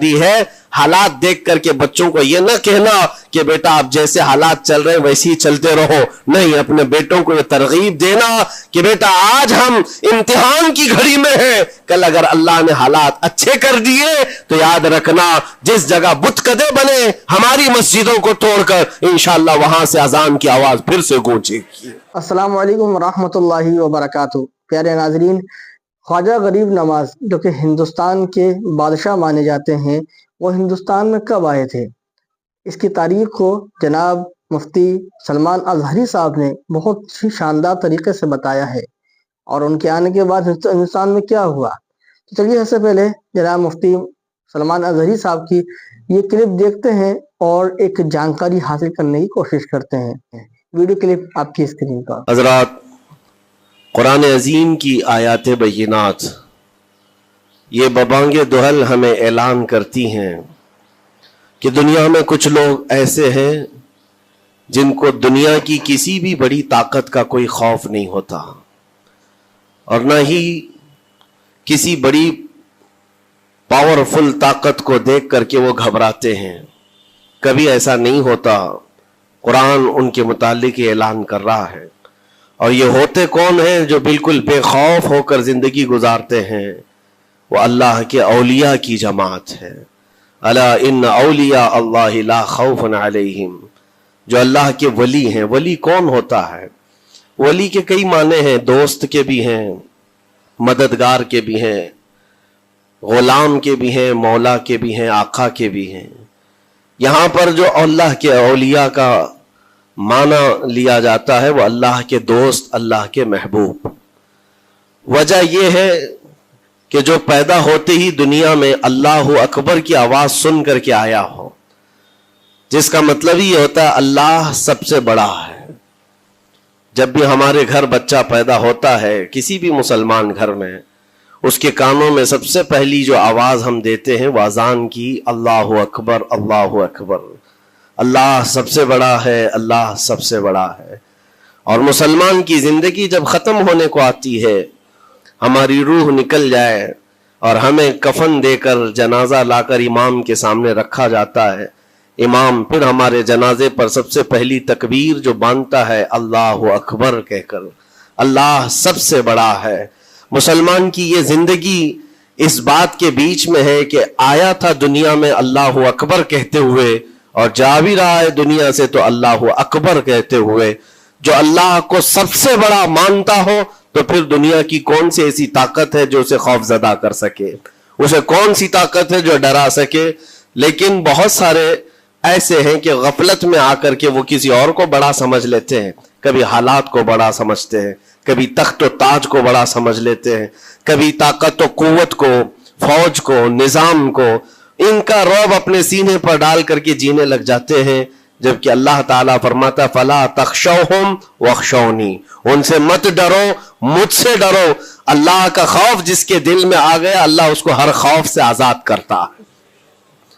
دی ہے, حالات دیکھ کر کے بچوں کو یہ نہ کہنا کہ بیٹا آپ جیسے حالات چل رہے ہیں ویسے ہی چلتے رہو, نہیں, اپنے بیٹوں کو یہ ترغیب دینا کہ بیٹا آج ہم امتحان کی گھڑی میں ہیں, کل اگر اللہ نے حالات اچھے کر دیے تو یاد رکھنا جس جگہ بت کدے بنے ہماری مسجدوں کو توڑ کر انشاءاللہ وہاں سے اذان کی آواز پھر سے گونجے گی. السلام علیکم ورحمۃ اللہ وبرکاتہ. پیارے ناظرین, خواجہ غریب نواز جو کہ ہندوستان کے بادشاہ مانے جاتے ہیں, وہ ہندوستان میں کب آئے تھے؟ اس کی تاریخ کو جناب مفتی سلمان اظہری صاحب نے بہت ہی شاندار طریقے سے بتایا ہے, اور ان کے آنے کے بعد ہندوستان میں کیا ہوا. تو چلیے سب سے پہلے جناب مفتی سلمان اظہری صاحب کی یہ کلپ دیکھتے ہیں اور ایک جانکاری حاصل کرنے کی کوشش کرتے ہیں. ویڈیو کلپ آپ کی اسکرین پر. حضرات, قرآن عظیم کی آیات بینات یہ ببانگ دہل ہمیں اعلان کرتی ہیں کہ دنیا میں کچھ لوگ ایسے ہیں جن کو دنیا کی کسی بھی بڑی طاقت کا کوئی خوف نہیں ہوتا, اور نہ ہی کسی بڑی پاورفل طاقت کو دیکھ کر کے وہ گھبراتے ہیں. کبھی ایسا نہیں ہوتا. قرآن ان کے متعلق اعلان کر رہا ہے. اور یہ ہوتے کون ہیں جو بالکل بے خوف ہو کر زندگی گزارتے ہیں؟ وہ اللہ کے اولیاء کی جماعت ہے. الا ان اولیاء اللہ لا خوف علیہم, جو اللہ کے ولی ہیں. ولی کون ہوتا ہے؟ ولی کے کئی معنی ہیں, دوست کے بھی ہیں, مددگار کے بھی ہیں, غلام کے بھی ہیں, مولا کے بھی ہیں, آقا کے بھی ہیں. یہاں پر جو اللہ کے اولیاء کا معنی لیا جاتا ہے وہ اللہ کے دوست, اللہ کے محبوب. وجہ یہ ہے کہ جو پیدا ہوتے ہی دنیا میں اللہ اکبر کی آواز سن کر کے آیا ہو, جس کا مطلب یہ ہوتا ہے اللہ سب سے بڑا ہے. جب بھی ہمارے گھر بچہ پیدا ہوتا ہے, کسی بھی مسلمان گھر میں, اس کے کانوں میں سب سے پہلی جو آواز ہم دیتے ہیں وہ اذان کی, اللہ اکبر اللہ اکبر, اللہ سب سے بڑا ہے, اللہ سب سے بڑا ہے. اور مسلمان کی زندگی جب ختم ہونے کو آتی ہے, ہماری روح نکل جائے اور ہمیں کفن دے کر جنازہ لا کر امام کے سامنے رکھا جاتا ہے, امام پھر ہمارے جنازے پر سب سے پہلی تکبیر جو باندھتا ہے اللہ اکبر کہہ کر, اللہ سب سے بڑا ہے. مسلمان کی یہ زندگی اس بات کے بیچ میں ہے کہ آیا تھا دنیا میں اللہ اکبر کہتے ہوئے, اور جا بھی رہا ہے دنیا سے تو اللہ اکبر کہتے ہوئے. جو اللہ کو سب سے بڑا مانتا ہو تو پھر دنیا کی کون سی ایسی طاقت ہے جو اسے خوف زدہ کر سکے, اسے کون سی طاقت ہے جو ڈرا سکے. لیکن بہت سارے ایسے ہیں کہ غفلت میں آ کر کے وہ کسی اور کو بڑا سمجھ لیتے ہیں. کبھی حالات کو بڑا سمجھتے ہیں, کبھی تخت و تاج کو بڑا سمجھ لیتے ہیں, کبھی طاقت و قوت کو, فوج کو, نظام کو, ان کا رعب اپنے سینے پر ڈال کر کے جینے لگ جاتے ہیں. جبکہ اللہ تعالیٰ فرماتا فلا تخشوہم واخشونی, ان سے مت ڈرو, مجھ سے ڈرو. اللہ کا خوف جس کے دل میں آ گیا, اللہ اس کو ہر خوف سے آزاد کرتا ہے,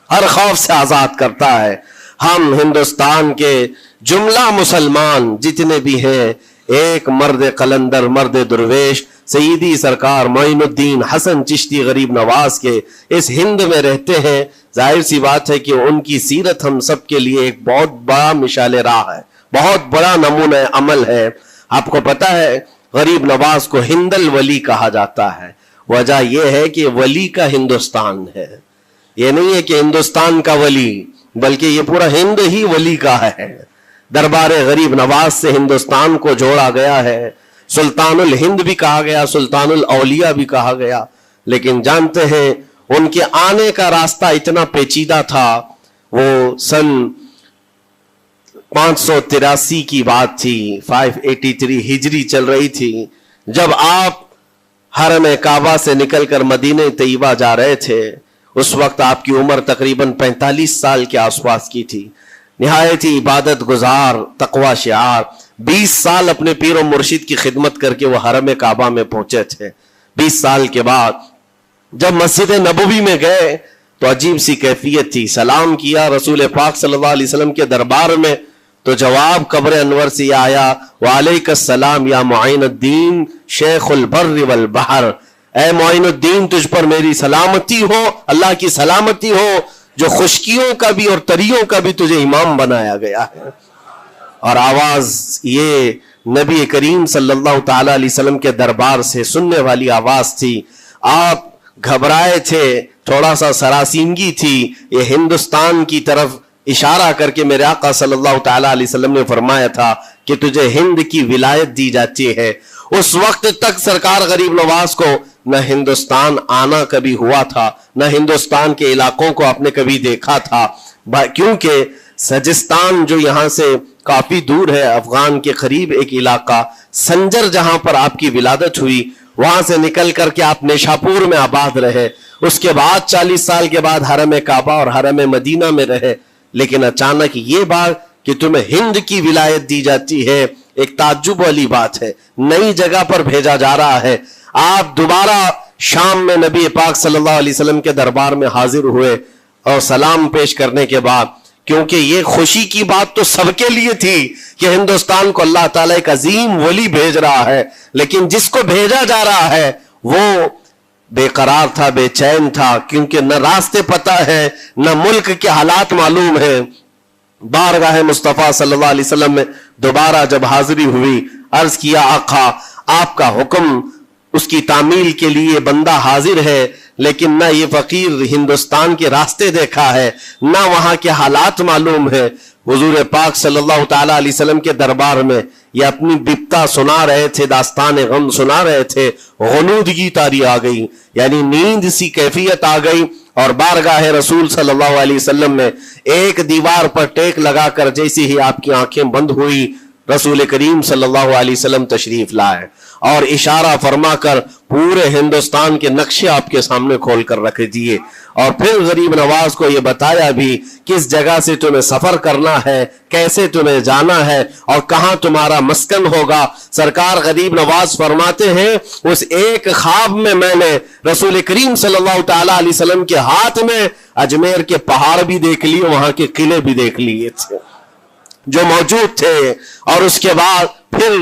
ہر خوف سے آزاد کرتا ہے. ہم ہندوستان کے جملہ مسلمان جتنے بھی ہیں, ایک مرد قلندر, مرد درویش, سیدی سرکار معین الدین حسن چشتی غریب نواز کے اس ہند میں رہتے ہیں. ظاہر سی بات ہے کہ ان کی سیرت ہم سب کے لیے ایک بہت بڑا مشعل راہ ہے, بہت بڑا نمونہ عمل ہے. آپ کو پتا ہے غریب نواز کو ہند الولی کہا جاتا ہے. وجہ یہ ہے کہ ولی کا ہندوستان ہے, یہ نہیں ہے کہ ہندوستان کا ولی, بلکہ یہ پورا ہند ہی ولی کا ہے. دربار غریب نواز سے ہندوستان کو جوڑا گیا ہے. سلطان الہند بھی کہا گیا, سلطان الاولیاء بھی کہا گیا. لیکن جانتے ہیں ان کے آنے کا راستہ اتنا پیچیدہ تھا. وہ سن 583 کی بات تھی, 583 ہجری چل رہی تھی, جب آپ حرم کعبہ سے نکل کر مدینہ طیبہ جا رہے تھے. اس وقت آپ کی عمر تقریباً 45 سال کے آس پاس کی تھی. نہایت ہی عبادت گزار, تقوی شعار, 20 سال اپنے پیر و مرشد کی خدمت کر کے وہ حرم کعبہ میں پہنچے تھے. 20 سال کے بعد جب مسجد نبوی میں گئے تو عجیب سی کیفیت تھی. سلام کیا رسول پاک صلی اللہ علیہ وسلم کے دربار میں تو جواب قبر انور سے آیا, وعلیک السلام یا معین الدین شیخ البر والبحر, اے معین تجھ پر میری سلامتی ہو، اللہ کی سلامتی ہو جو خشکیوں کا بھی اور تریوں کا بھی تجھے امام بنایا گیا ہے۔ اور آواز یہ نبی کریم صلی اللہ تعالی علیہ وسلم کے دربار سے سننے والی آواز تھی۔ آپ گھبرائے تھے، تھوڑا سا سراسیمگی تھی، یہ ہندوستان کی طرف اشارہ کر کے میرے آقا صلی اللہ تعالی علیہ وسلم نے فرمایا تھا کہ تجھے ہند کی ولایت دی جاتی ہے۔ اس وقت تک سرکار غریب نواز کو نہ ہندوستان آنا کبھی ہوا تھا، نہ ہندوستان کے علاقوں کو آپ نے کبھی دیکھا تھا، کیونکہ سجستان جو یہاں سے کافی دور ہے، افغان کے قریب ایک علاقہ سنجر، جہاں پر آپ کی ولادت ہوئی، وہاں سے نکل کر کے آپ نیشاپور میں آباد رہے، اس کے بعد 40 سال کے بعد حرم کعبہ اور حرم مدینہ میں رہے، لیکن اچانک یہ بات کہ تمہیں ہند کی ولایت دی جاتی ہے ایک تعجب والی بات ہے، نئی جگہ پر بھیجا جا رہا ہے۔ آپ دوبارہ شام میں نبی پاک صلی اللہ علیہ وسلم کے دربار میں حاضر ہوئے اور سلام پیش کرنے کے بعد، کیونکہ یہ خوشی کی بات تو سب کے لیے تھی کہ ہندوستان کو اللہ تعالیٰ ایک عظیم ولی بھیج رہا ہے، لیکن جس کو بھیجا جا رہا ہے وہ بے قرار تھا، بے چین تھا، کیونکہ نہ راستے پتہ ہے، نہ ملک کے حالات معلوم ہیں۔ بارگاہ مصطفیٰ صلی اللہ علیہ وسلم میں دوبارہ جب حاضری ہوئی، عرض کیا آقا آپ کا حکم، اس کی تعمیل کے لیے بندہ حاضر ہے، لیکن نہ یہ فقیر ہندوستان کے راستے دیکھا ہے، نہ وہاں کے حالات معلوم ہے۔ حضور پاک صلی اللہ تعالیٰ علیہ وسلم کے دربار میں یہ اپنی بپتا سنا رہے تھے، داستان غم سنا رہے تھے، غنودگی طاری آ گئی، یعنی نیند سی کیفیت آ گئی، اور بارگاہ رسول صلی اللہ علیہ وسلم میں ایک دیوار پر ٹیک لگا کر جیسے ہی آپ کی آنکھیں بند ہوئی، رسول کریم صلی اللہ علیہ وسلم تشریف لائے اور اشارہ فرما کر پورے ہندوستان کے نقشے آپ کے سامنے کھول کر رکھ دیے، اور پھر غریب نواز کو یہ بتایا بھی کس جگہ سے تمہیں سفر کرنا ہے، کیسے تمہیں جانا ہے اور کہاں تمہارا مسکن ہوگا۔ سرکار غریب نواز فرماتے ہیں اس ایک خواب میں میں نے رسول کریم صلی اللہ تعالیٰ علیہ وسلم کے ہاتھ میں اجمیر کے پہاڑ بھی دیکھ لیے، وہاں کے قلعے بھی دیکھ لیے تھے جو موجود تھے، اور اس کے بعد پھر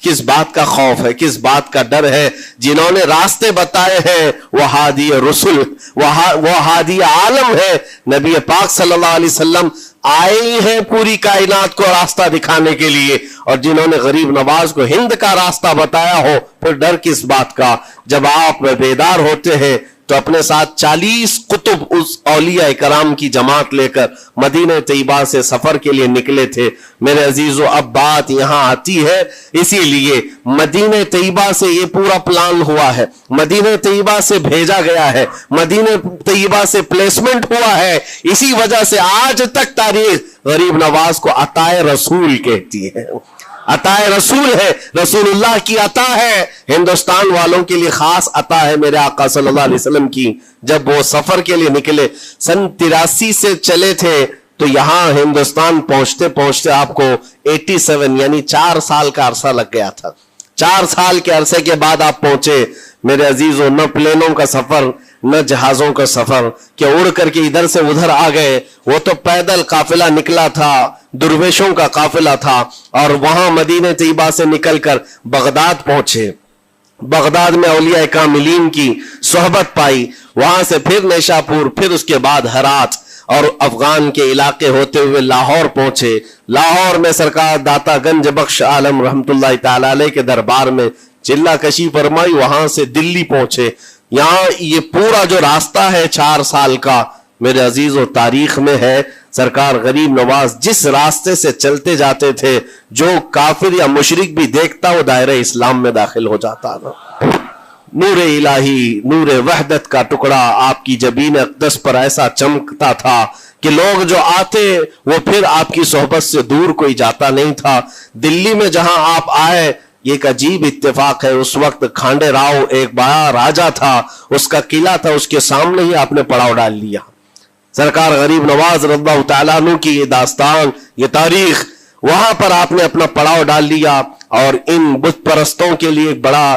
کس بات کا خوف ہے، کس بات کا ڈر ہے؟ جنہوں نے راستے بتائے ہیں وہ ہادی رسول، وہ ہادی عالم ہے، نبی پاک صلی اللہ علیہ وسلم آئے ہی ہیں پوری کائنات کو راستہ دکھانے کے لیے، اور جنہوں نے غریب نواز کو ہند کا راستہ بتایا ہو، پھر ڈر کس بات کا؟ جب آپ بیدار ہوتے ہیں تو اپنے ساتھ 40 قطب اس اولیاء کرام کی جماعت لے کر مدینہ طیبہ سے سفر کے لیے نکلے تھے۔ میرے عزیزو، اب بات یہاں آتی ہے، اسی لیے مدینہ طیبہ سے یہ پورا پلان ہوا ہے، مدینہ طیبہ سے بھیجا گیا ہے، مدینہ طیبہ سے پلیسمنٹ ہوا ہے، اسی وجہ سے آج تک تاریخ غریب نواز کو عطائے رسول کہتی ہے۔ عطائے رسول ہے، رسول اللہ کی عطا ہے، ہندوستان والوں کے لیے خاص عطا ہے میرے آقا صلی اللہ علیہ وسلم کی۔ جب وہ سفر کے لیے نکلے، سن 83 سے چلے تھے، تو یہاں ہندوستان پہنچتے پہنچتے آپ کو 87 یعنی 4 سال کا عرصہ لگ گیا تھا۔ 4 سال کے عرصے کے بعد آپ پہنچے میرے عزیزوں، نہ پلینوں کا سفر، نہ جہازوں کا سفر کہ اڑ کر کے ادھر سے ادھر آ گئے، وہ تو پیدل قافلہ نکلا تھا، درویشوں کا قافلہ تھا، اور وہاں مدینہ طیبہ سے نکل کر بغداد پہنچے۔ بغداد میں اولیاء کاملین کی صحبت پائی، وہاں سے پھر نیشاپور، پھر اس کے بعد ہرات، اور افغان کے علاقے ہوتے ہوئے لاہور پہنچے۔ لاہور میں سرکار داتا گنج بخش عالم رحمت اللہ تعالی علیہ کے دربار میں چلہ کشی فرمائی، وہاں سے دلی پہنچے۔ یہاں یہ پورا جو راستہ ہے 4 سال کا میرے عزیز و تاریخ میں ہے۔ سرکار غریب نواز جس راستے سے چلتے جاتے تھے، جو کافر یا مشرک بھی دیکھتا وہ دائرہ اسلام میں داخل ہو جاتا نا۔ نور الہی، نور وحدت کا ٹکڑا آپ کی جبین اقدس پر ایسا چمکتا تھا کہ لوگ جو آتے وہ پھر آپ کی صحبت سے دور کوئی جاتا نہیں تھا۔ دلی میں جہاں آپ آئے، یہ ایک عجیب اتفاق ہے، اس وقت کھانڈے راؤ ایک بڑا راجہ تھا، اس کا قلعہ تھا، اس کے سامنے ہی آپ نے پڑاؤ ڈال لیا۔ سرکار غریب نواز رضی اللہ تعالیٰ عنہ کی یہ داستان، یہ تاریخ، وہاں پر آپ نے اپنا پڑاؤ ڈال لیا، اور ان بت پرستوں کے لیے ایک بڑا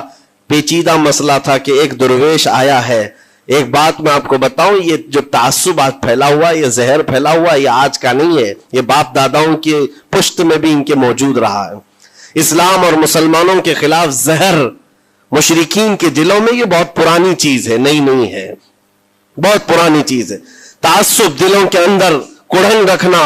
پیچیدہ مسئلہ تھا کہ ایک درویش آیا ہے۔ ایک بات میں آپ کو بتاؤں، یہ جو تعصب آج پھیلا ہوا، یہ زہر پھیلا ہوا، یہ آج کا نہیں ہے، یہ باپ داداؤں کی پشت میں بھی ان کے موجود رہا ہے۔ اسلام اور مسلمانوں کے خلاف زہر मुशरिकीन के दिलों में ये बहुत पुरानी चीज है, नई नहीं है, बहुत पुरानी चीज है। तासुब दिलों के अंदर कुड़न रखना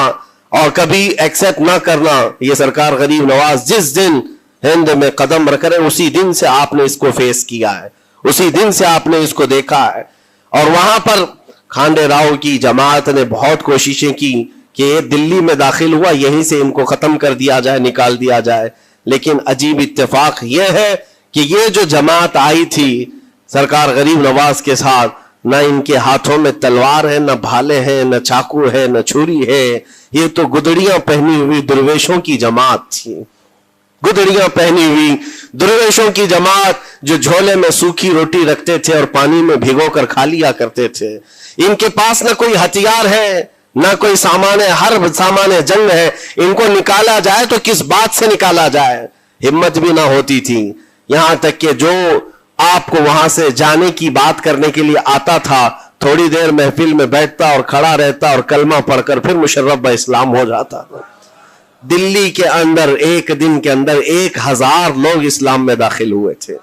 और कभी एक्सेप्ट ना करना, ये सरकार गरीब नवाज जिस दिन हिंद में कदम रख रहे उसी दिन से आपने इसको फेस किया है, उसी दिन से आपने इसको देखा है। और वहां पर खांडे राव की जमात ने बहुत कोशिशें की कि ये दिल्ली में दाखिल हुआ, यहीं से इनको खत्म कर दिया जाए, निकाल दिया जाए। लेकिन अजीब इत्तेफाक यह है कि ये जो जमात आई थी सरकार गरीब नवाज के साथ, न इनके हाथों में तलवार है, न भाले हैं, न चाकू है, न छुरी है, ये तो गुदड़ियां पहनी हुई दुर्वेशों की जमात थी, गुदड़ियां पहनी हुई दुर्वेशों की जमात जो झोले में सूखी रोटी रखते थे और पानी में भिगोकर खा लिया करते थे। इनके पास न कोई हथियार है, न कोई सामान है, हर सामान जंग है। इनको निकाला जाए तो किस बात से निकाला जाए, हिम्मत भी ना होती थी। यहां तक कि जो आपको वहां से जाने की बात करने के लिए आता था, थोड़ी देर महफिल में बैठता और खड़ा रहता और कलमा पढ़कर फिर मुशर्रफ ब इस्लाम हो जाता। दिल्ली के अंदर एक दिन के अंदर 1000 लोग इस्लाम में दाखिल हुए थे।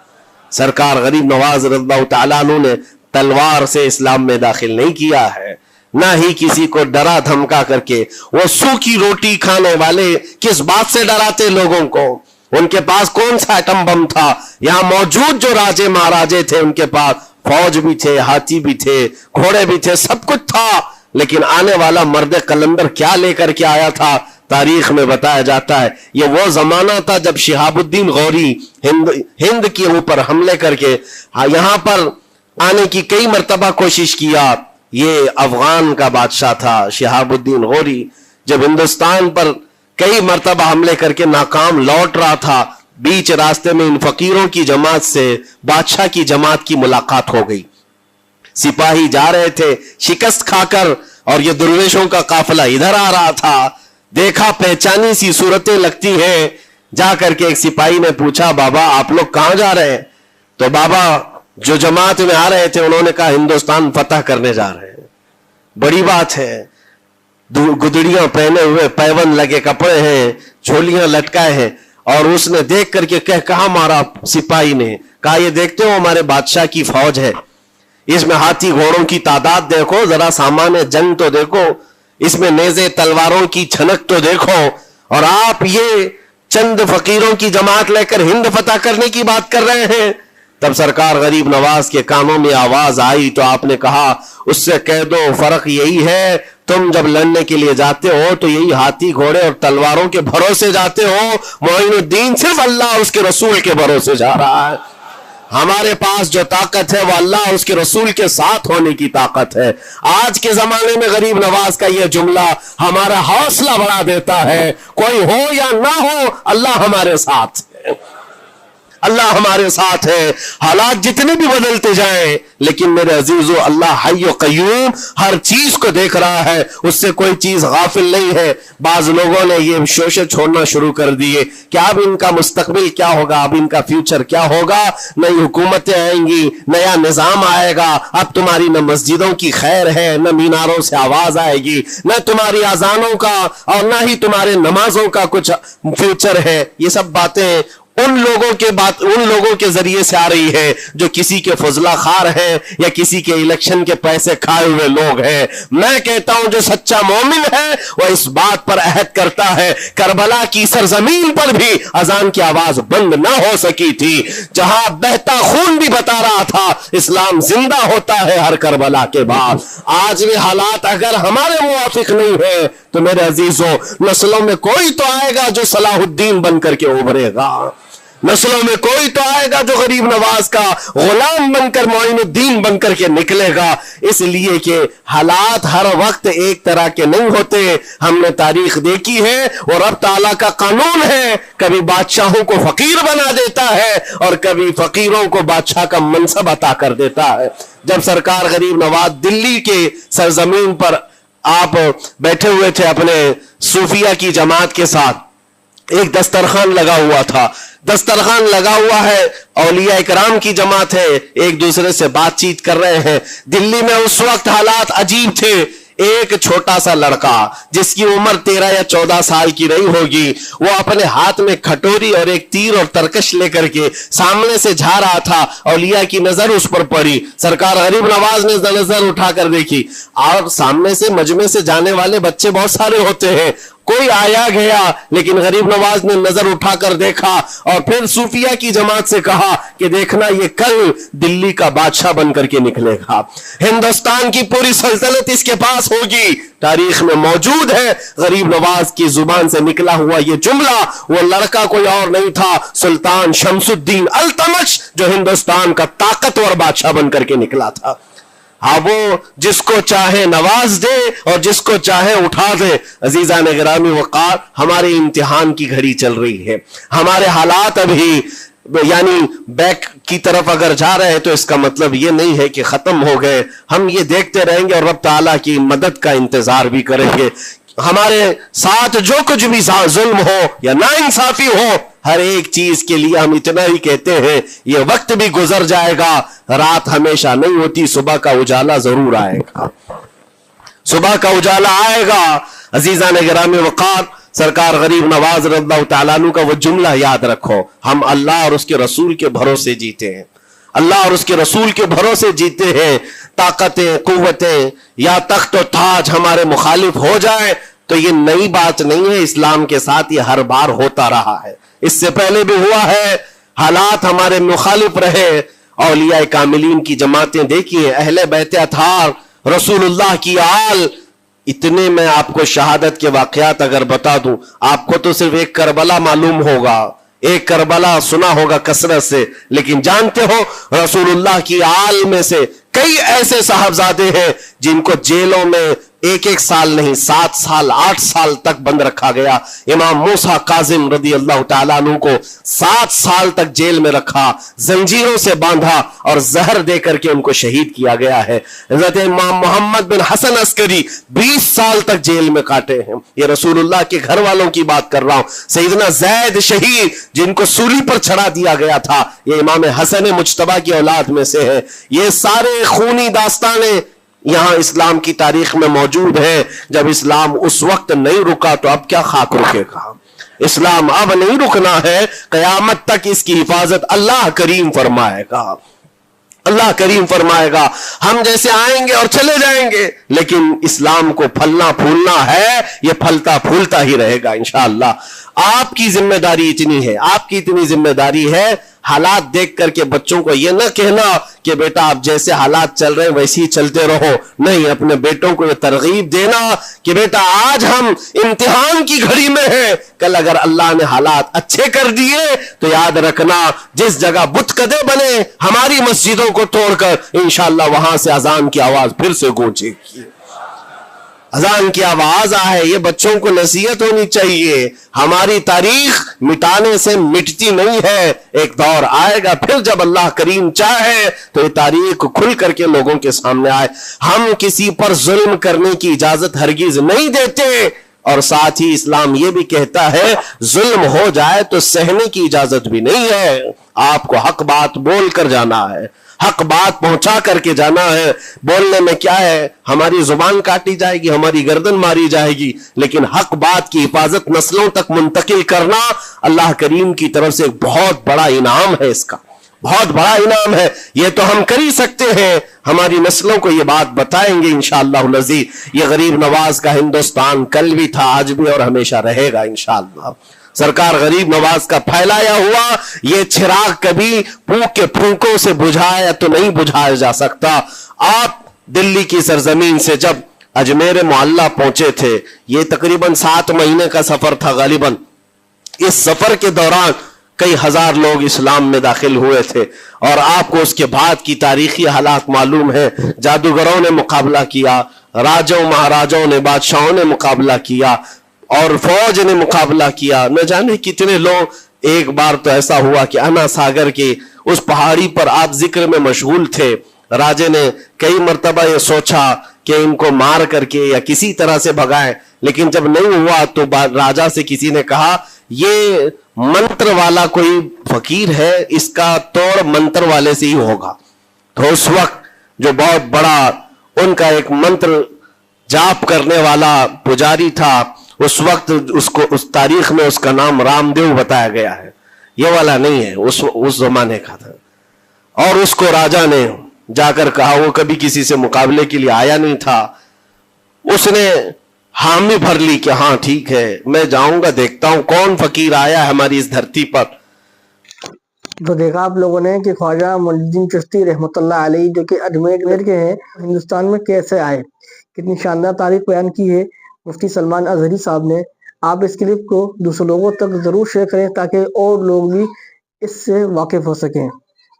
सरकार गरीब नवाज रज़ियल्लाहु तआला अन्हु ने तलवार से इस्लाम में दाखिल नहीं किया है, ना ही किसी को डरा धमका करके। वो सूखी रोटी खाने वाले किस बात से डराते लोगों को? उनके पास कौन सा एटम बम था? यहां मौजूद जो राजे महाराजे थे उनके पास फौज भी थे, हाथी भी थे, घोड़े भी थे, सब कुछ था। लेकिन आने वाला मर्द कलंदर क्या लेकर के आया था, तारीख में बताया जाता है ये वो जमाना था जब शिहाबुद्दीन गौरी हिंद के ऊपर हमले करके यहां पर आने की कई मर्तबा कोशिश किया। ये अफगान का बादशाह था शिहाबुद्दीन गौरी, जब हिंदुस्तान पर कई मर्तबा हमले करके नाकाम लौट रहा था, बीच रास्ते में इन फकीरों की जमात से बादशाह की जमात की मुलाकात हो गई। सिपाही जा रहे थे शिकस्त खाकर और ये दुर्वेशों का काफिला इधर आ रहा था। देखा पहचानी सी सूरतें लगती हैं, जाकर के एक सिपाही ने पूछा, बाबा आप लोग कहां जा रहे हैं? तो बाबा जो जमात में आ रहे थे उन्होंने कहा हिंदुस्तान फतह करने जा रहे हैं। बड़ी बात है, गुदड़ियां पहने हुए, पैवन लगे कपड़े हैं, झोलियां लटकाए हैं। और उसने देख करके कहा मारा सिपाही ने, कहा ये देखते हो हमारे बादशाह की फौज है, इसमें हाथी घोड़ों की तादाद देखो, जरा सामान जंग तो देखो, इसमें नेज़े तलवारों की छनक तो देखो, और आप ये चंद फकीरों की जमात लेकर हिंद फतह करने की बात कर रहे हैं। तब सरकार गरीब नवाज के कानों में आवाज आई तो आपने कहा, उससे कह दो फर्क यही है, तुम जब लड़ने के लिए जाते हो तो यही हाथी घोड़े और तलवारों के भरोसे जाते हो, मोइनुद्दीन सिर्फ अल्लाह उसके रसूल के भरोसे जा रहा है। हमारे पास जो ताकत है वो अल्लाह उसके रसूल के साथ होने की ताकत है। आज के जमाने में गरीब नवाज का यह जुमला हमारा हौसला बढ़ा देता है, कोई हो या ना हो अल्लाह हमारे साथ है, अल्लाह हमारे साथ है। हालात जितने भी बदलते जाएं, लेकिन मेरे अजीजों अल्लाह हय्य व क़य्यूम हर चीज को देख रहा है, उससे कोई चीज गाफिल नहीं है। बाज लोगों ने ये शोशे छोड़ना शुरू कर दिए कि अब इनका मुस्तकबिल क्या होगा, अब इनका फ्यूचर क्या होगा, नई हुकूमतें आएंगी, नया निजाम आएगा, अब तुम्हारी न मस्जिदों की खैर है, न मीनारों से आवाज आएगी, न तुम्हारी अजानों का और न ही तुम्हारे नमाजों का कुछ फ्यूचर है। ये सब बातें उन लोगों के जरिए से आ रही है जो किसी के फजला खार हैं या किसी के इलेक्शन के पैसे खाए हुए लोग हैं। मैं कहता हूं जो सच्चा मोमिन है वह इस बात पर अहद करता है, करबला की सरजमीन पर भी अजान की आवाज बंद ना हो सकी थी, जहां बहता खून भी बता रहा था इस्लाम जिंदा होता है हर करबला के बाद। आज भी हालात अगर हमारे मुवाफिक नहीं है तो मेरे अजीजों नस्लों में कोई तो आएगा जो सलाहुद्दीन बनकर के उभरेगा, नस्लों में कोई तो आएगा जो गरीब नवाज का गुलाम बनकर मोइनुद्दीन बनकर के निकलेगा। इसलिए कि हालात हर वक्त एक तरह के नहीं होते, हमने तारीख देखी है और अब ताला का कानून है, कभी बादशाहों को फकीर बना देता है और कभी फकीरों को बादशाह का मनसब अता कर देता है। जब सरकार गरीब नवाज दिल्ली के सरजमीन पर आप बैठे हुए थे अपने सूफिया की जमात के साथ, एक दस्तरखान लगा हुआ था, दस्तरखान लगा हुआ है, औलिया इकराम की जमात है, एक दूसरे से बातचीत कर रहे हैं। दिल्ली में उस वक्त हालात अजीब थे, एक छोटा सा लड़का जिसकी उम्र 13 या 14 साल की रही होगी, वो अपने हाथ में खटोरी और एक तीर और तरकश लेकर के सामने से जा रहा था। औलिया की नजर उस पर पड़ी। सरकार गरीब नवाज ने नजर उठाकर देखी, और सामने से मजमे से जाने वाले बच्चे बहुत सारे होते हैं, कोई आया गया, लेकिन गरीब नवाज ने नजर उठाकर देखा और फिर सूफिया की जमात से कहा कि देखना ये कल दिल्ली का बादशाह बनकर के निकलेगा, हिंदुस्तान की पूरी सल्तनत इसके पास होगी। तारीख में मौजूद है गरीब नवाज की जुबान से निकला हुआ ये जुमला। वो लड़का कोई और नहीं था, सुल्तान शमसुद्दीन अल्तमश, जो हिंदुस्तान का ताकतवर बादशाह बनकर के निकला था। हाँ, वो जिसको चाहे नवाज दे और जिसको चाहे उठा दे। अजीजा ने गिरामी वक़ार, हमारे इम्तिहान की घड़ी चल रही है, हमारे हालात अभी यानी बैक की तरफ अगर जा रहे हैं तो इसका मतलब ये नहीं है कि खत्म हो गए। हम ये देखते रहेंगे और रब ताला की मदद का इंतजार भी करेंगे। हमारे साथ जो कुछ भी जुल्म हो या नाइंसाफी हो, हर एक चीज के लिए हम इतना ही कहते हैं, ये वक्त भी गुजर जाएगा, रात हमेशा नहीं होती, सुबह का उजाला जरूर आएगा, सुबह का उजाला आएगा। अजीजा ने गिरामी वक़ार, सरकार गरीब नवाज रज़ियल्लाहु तआला अन्हु का वो जुमला याद रखो, हम अल्लाह और उसके रसूल के भरोसे जीते हैं, अल्लाह और उसके रसूल के भरोसे जीते हैं। ताकतें, कुव्वतें या तख्त और ताज हमारे मुखालिफ हो जाए तो ये नई बात नहीं है, इस्लाम के साथ ये हर बार होता रहा है, इससे पहले भी हुआ है। हालात हमारे मुखालिफ रहे। औलिया कामिलीन की जमातें देखिए, अहले बैत अतार, रसूलुल्लाह की आल, इतने में आपको शहादत के वाकयात अगर बता दूं, आपको तो सिर्फ एक करबला मालूम होगा, एक करबला सुना होगा कसरत से, लेकिन जानते हो रसूलुल्लाह की आल में से कई ऐसे साहबजादे हैं जिनको जेलों में एक एक साल नहीं 7 साल 8 साल तक बंद रखा गया। इमाम मूसा काजिम रदी अल्लाह तआला अन्हु को 7 साल तक जेल में रखा, जंजीरों से बांधा और जहर देकर के उनको शहीद किया गया है। हज़रत इमाम मोहम्मद बिन हसन अस्करी 20 साल तक जेल में काटे हैं। ये रसूलुल्लाह के घर वालों की बात कर रहा हूं। सैयदना ज़ैद शहीद जिनको सूली पर चढ़ा दिया गया था, ये इमाम हसन मुज्तबा की औलाद में से है। ये सारे खूनी दास्ताने यहां इस्लाम की तारीख में मौजूद है। जब इस्लाम उस वक्त नहीं रुका तो अब क्या खाक रुकेगा? इस्लाम अब नहीं रुकना है, कयामत तक इसकी हिफाजत अल्लाह करीम फरमाएगा, अल्लाह करीम फरमाएगा। हम जैसे आएंगे और चले जाएंगे, लेकिन इस्लाम को फलना फूलना है, ये फलता फूलता ही रहेगा इंशाअल्लाह। आपकी जिम्मेदारी इतनी है, आपकी इतनी जिम्मेदारी है, हालात देख करके बच्चों को यह ना कहना कि बेटा आप जैसे हालात चल रहे हैं वैसे ही चलते रहो। नहीं, अपने बेटों को यह तरगीब देना कि बेटा आज हम इम्तिहान की घड़ी में हैं, कल अगर अल्लाह ने हालात अच्छे कर दिए तो याद रखना, जिस जगह बुतकदे बने हमारी मस्जिदों को तोड़कर, इंशाअल्लाह वहां से अजान की आवाज फिर से गूंजेगी, अजान की आवाज आए। ये बच्चों को नसीहत होनी चाहिए। हमारी तारीख मिटाने से मिटती नहीं है, एक दौर आएगा फिर जब अल्लाह करीम चाहे तो ये तारीख खुल करके लोगों के सामने आए। हम किसी पर जुल्म करने की इजाजत हरगिज नहीं देते, और साथ ही इस्लाम ये भी कहता है जुल्म हो जाए तो सहने की इजाजत भी नहीं है। आपको हक बात बोल कर जाना है, हक बात पहुंचा करके जाना है। बोलने में क्या है, हमारी जुबान काटी जाएगी, हमारी गर्दन मारी जाएगी, लेकिन हक बात की हिफाजत नस्लों तक मुंतकिल करना अल्लाह करीम की तरफ से एक बहुत बड़ा इनाम है, इसका बहुत बड़ा इनाम है। ये तो हम कर ही सकते हैं, हमारी नस्लों को ये बात बताएंगे इंशाअल्लाह नज़ीर। ये गरीब नवाज का हिंदुस्तान कल भी था, आज भी और हमेशा रहेगा इंशाअल्लाह। सरकार गरीब नवाज का फैलाया हुआ ये चिराग कभी फूंक के फूंकों से बुझाया तो नहीं बुझाया जा सकता। आप दिल्ली की सरजमीन से जब अजमेर मोहल्ला पहुंचे थे, ये तकरीबन 7 महीने का सफर था गालिबन। इस सफर के दौरान कई हजार लोग इस्लाम में दाखिल हुए थे, और आपको उसके बाद की तारीखी हालात मालूम है। जादूगरों ने मुकाबला किया, राजाओं महाराजाओं ने, बादशाहों ने मुकाबला किया, और फौज ने मुकाबला किया, न जाने कितने लोग। एक बार तो ऐसा हुआ कि अन्ना सागर की उस पहाड़ी पर आप जिक्र में मशगूल थे, राजे ने कई मर्तबा ये सोचा कि इनको मार करके या किसी तरह से भगाएं, लेकिन जब नहीं हुआ तो राजा से किसी ने कहा ये मंत्र वाला कोई फकीर है, इसका तोड़ मंत्र वाले से ही होगा। तो उस वक्त जो बहुत बड़ा उनका एक मंत्र जाप करने वाला पुजारी था, उस वक्त उसको उस तारीख में उसका नाम रामदेव बताया गया है, ये वाला नहीं है, उस जमाने का था। और उसको राजा ने जाकर कहा, वो कभी किसी से मुकाबले के लिए आया नहीं था, उसने हामी भर ली कि हाँ ठीक है, मैं जाऊंगा, देखता हूं कौन फकीर आया है हमारी इस धरती पर। तो देखा आप लोगों ने कि ख्वाजा मुइनुद्दीन चिश्ती रहमतुल्लाह अलैह जो कि अजमेर के हैं, हिंदुस्तान में कैसे आए, कितनी शानदार तारीख बयान की है मुफ्ती सलमान अजहरी साहब ने। आप इस क्लिप को दूसरे लोगों तक ज़रूर शेयर करें ताकि और लोग भी इससे वाकिफ़ हो सकें।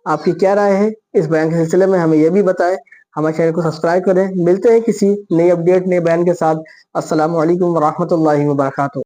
आपकी क्या राय है इस बयान के सिलसिले में, हमें यह भी बताएं। हमारे चैनल को सब्सक्राइब करें। मिलते हैं किसी नई अपडेट, नए बयान के साथ। अस्सलामु अलैकुम व रहमतुल्लाहि व बरकातुहू।